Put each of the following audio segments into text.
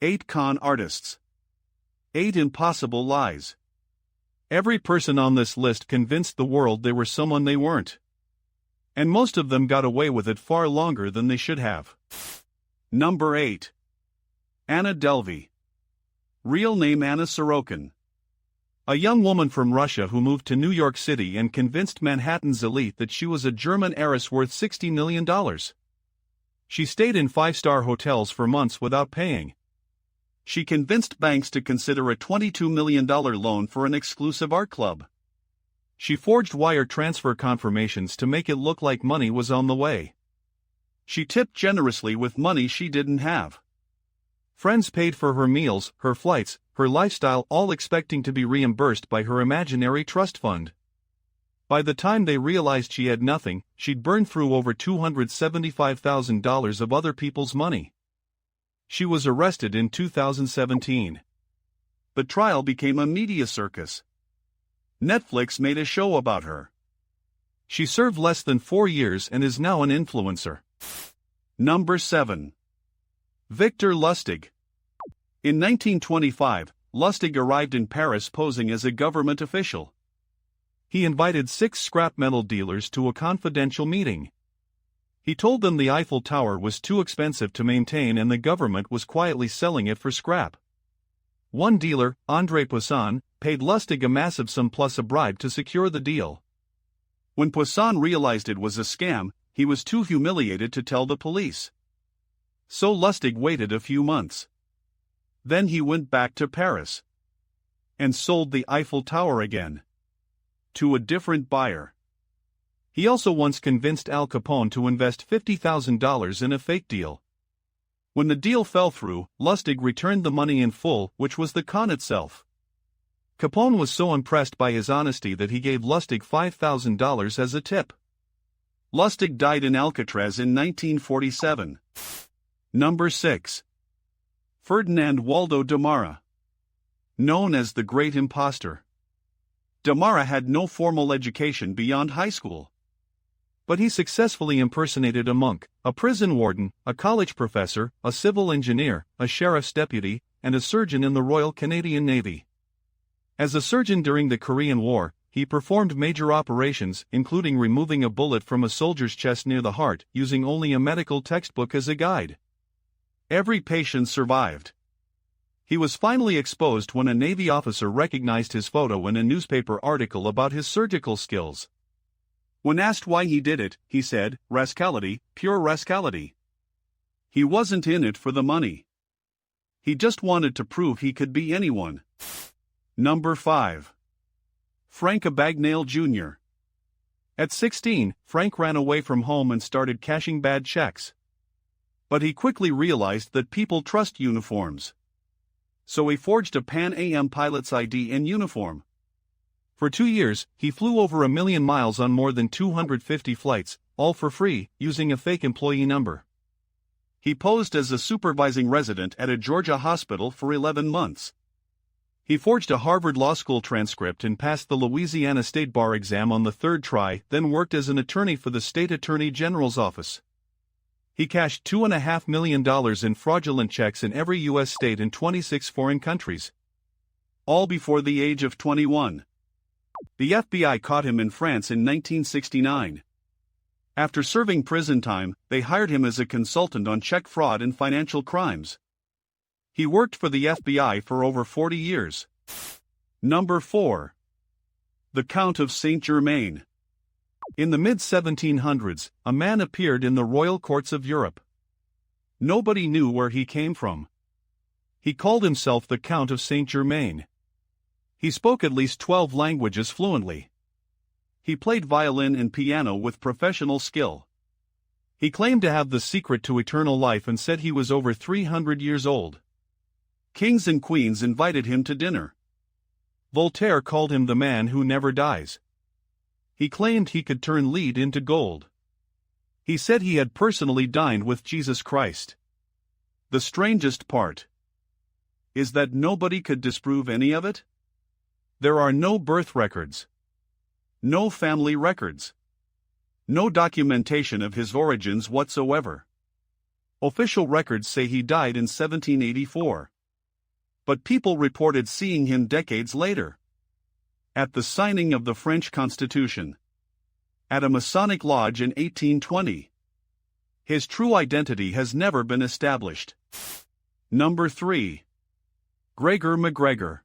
8 Con Artists. 8 Impossible Lies. Every person on this list convinced the world they were someone they weren't. And most of them got away with it far longer than they should have. Number 8. Anna Delvey. Real name Anna Sorokin. A young woman from Russia who moved to New York City and convinced Manhattan's elite that she was a German heiress worth $60 million. She stayed in 5-star hotels for months without paying. She convinced banks to consider a $22 million loan for an exclusive art club. She forged wire transfer confirmations to make it look like money was on the way. She tipped generously with money she didn't have. Friends paid for her meals, her flights, her lifestyle, all expecting to be reimbursed by her imaginary trust fund. By the time they realized she had nothing, she'd burned through over $275,000 of other people's money. She was arrested in 2017. The trial became a media circus. Netflix made a show about her. She served less than 4 years and is now an influencer. Number 7. Victor Lustig. In 1925, Lustig arrived in Paris posing as a government official. He invited 6 scrap metal dealers to a confidential meeting. He told them the Eiffel Tower was too expensive to maintain and the government was quietly selling it for scrap. One dealer, André Poisson, paid Lustig a massive sum plus a bribe to secure the deal. When Poisson realized it was a scam, he was too humiliated to tell the police. So Lustig waited a few months. Then he went back to Paris and sold the Eiffel Tower again to a different buyer. He also once convinced Al Capone to invest $50,000 in a fake deal. When the deal fell through, Lustig returned the money in full, which was the con itself. Capone was so impressed by his honesty that he gave Lustig $5,000 as a tip. Lustig died in Alcatraz in 1947. Number 6. Ferdinand Waldo de Mara. Known as the Great Imposter. De Mara had no formal education beyond high school. But he successfully impersonated a monk, a prison warden, a college professor, a civil engineer, a sheriff's deputy, and a surgeon in the Royal Canadian Navy. As a surgeon during the Korean War, he performed major operations, including removing a bullet from a soldier's chest near the heart, using only a medical textbook as a guide. Every patient survived. He was finally exposed when a Navy officer recognized his photo in a newspaper article about his surgical skills. When asked why he did it, he said, "Rascality, pure rascality." He wasn't in it for the money. He just wanted to prove he could be anyone. Number 5. Frank Abagnale Jr. At 16, Frank ran away from home and started cashing bad checks. But he quickly realized that people trust uniforms. So he forged a Pan Am pilot's ID and uniform. For 2 years, he flew over 1 million miles on more than 250 flights, all for free, using a fake employee number. He posed as a supervising resident at a Georgia hospital for 11 months. He forged a Harvard Law School transcript and passed the Louisiana State Bar exam on the 3rd try, then worked as an attorney for the State Attorney General's office. He cashed $2.5 million in fraudulent checks in every U.S. state and 26 foreign countries. All before the age of 21. The FBI caught him in France in 1969. After serving prison time, they hired him as a consultant on check fraud and financial crimes. He worked for the FBI for over 40 years. Number 4. The Count of Saint-Germain. In the mid-1700s, a man appeared in the royal courts of Europe. Nobody knew where he came from. He called himself the Count of Saint-Germain. He spoke at least 12 languages fluently. He played violin and piano with professional skill. He claimed to have the secret to eternal life and said he was over 300 years old. Kings and queens invited him to dinner. Voltaire called him the man who never dies. He claimed he could turn lead into gold. He said he had personally dined with Jesus Christ. The strangest part is that nobody could disprove any of it. There are no birth records, no family records, no documentation of his origins whatsoever. Official records say he died in 1784. But people reported seeing him decades later. At the signing of the French Constitution. At a Masonic lodge in 1820. His true identity has never been established. Number 3. Gregor MacGregor.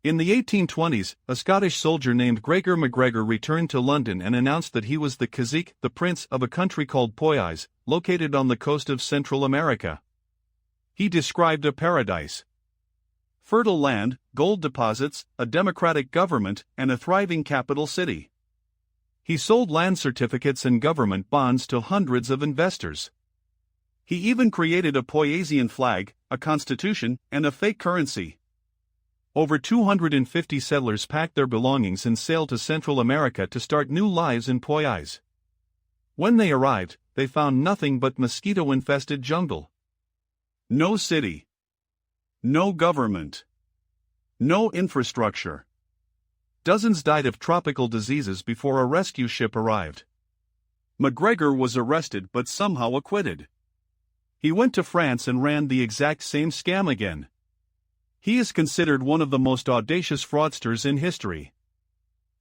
In the 1820s, a Scottish soldier named Gregor MacGregor returned to London and announced that he was the cacique, the prince of a country called Poyais, located on the coast of Central America. He described a paradise. Fertile land, gold deposits, a democratic government, and a thriving capital city. He sold land certificates and government bonds to hundreds of investors. He even created a Poyaisian flag, a constitution, and a fake currency. Over 250 settlers packed their belongings and sailed to Central America to start new lives in Poyais. When they arrived, they found nothing but mosquito-infested jungle. No city. No government. No infrastructure. Dozens died of tropical diseases before a rescue ship arrived. MacGregor was arrested but somehow acquitted. He went to France and ran the exact same scam again. He is considered one of the most audacious fraudsters in history.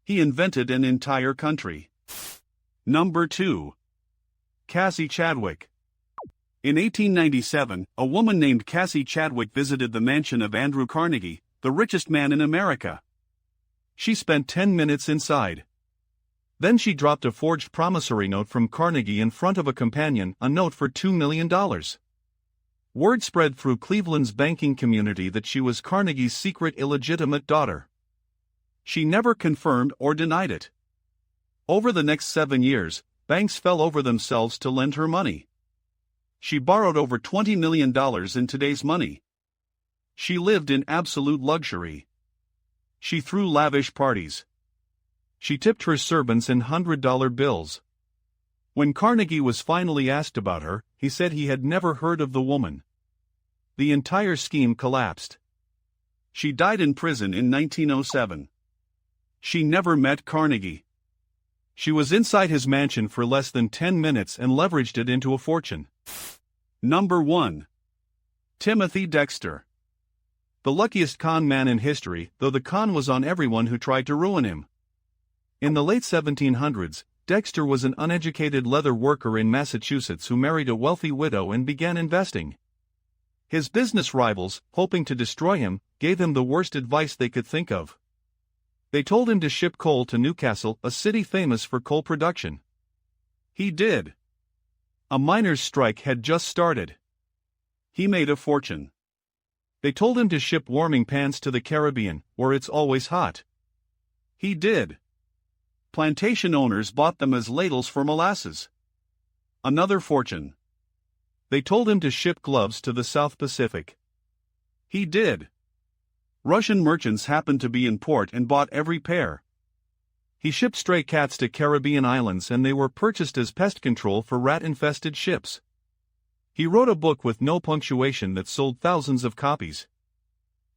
He invented an entire country. Number 2. Cassie Chadwick. In 1897, a woman named Cassie Chadwick visited the mansion of Andrew Carnegie, the richest man in America. She spent 10 minutes inside. Then she dropped a forged promissory note from Carnegie in front of a companion, a note for $2 million. Word spread through Cleveland's banking community that she was Carnegie's secret illegitimate daughter. She never confirmed or denied it. Over the next 7 years, banks fell over themselves to lend her money. She borrowed over $20 million in today's money. She lived in absolute luxury. She threw lavish parties. She tipped her servants in $100 bills. When Carnegie was finally asked about her, he said he had never heard of the woman. The entire scheme collapsed. She died in prison in 1907. She never met Carnegie. She was inside his mansion for less than 10 minutes and leveraged it into a fortune. Number 1. Timothy Dexter. The luckiest con man in history, though the con was on everyone who tried to ruin him. In the late 1700s, Dexter was an uneducated leather worker in Massachusetts who married a wealthy widow and began investing. His business rivals, hoping to destroy him, gave him the worst advice they could think of. They told him to ship coal to Newcastle, a city famous for coal production. He did. A miners' strike had just started. He made a fortune. They told him to ship warming pans to the Caribbean, where it's always hot. He did. Plantation owners bought them as ladles for molasses. Another fortune. They told him to ship gloves to the South Pacific. He did. Russian merchants happened to be in port and bought every pair. He shipped stray cats to Caribbean islands and they were purchased as pest control for rat-infested ships. He wrote a book with no punctuation that sold thousands of copies.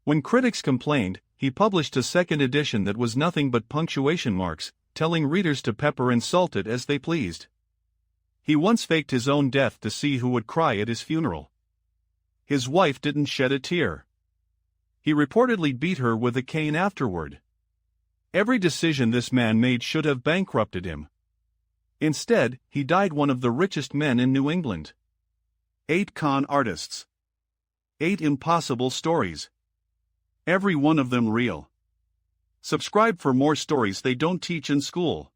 When critics complained, he published a second edition that was nothing but punctuation marks, telling readers to pepper and salt it as they pleased. He once faked his own death to see who would cry at his funeral. His wife didn't shed a tear. He reportedly beat her with a cane afterward. Every decision this man made should have bankrupted him. Instead, he died one of the richest men in New England. 8 con artists. 8 impossible stories. Every one of them real. Subscribe for more stories they don't teach in school.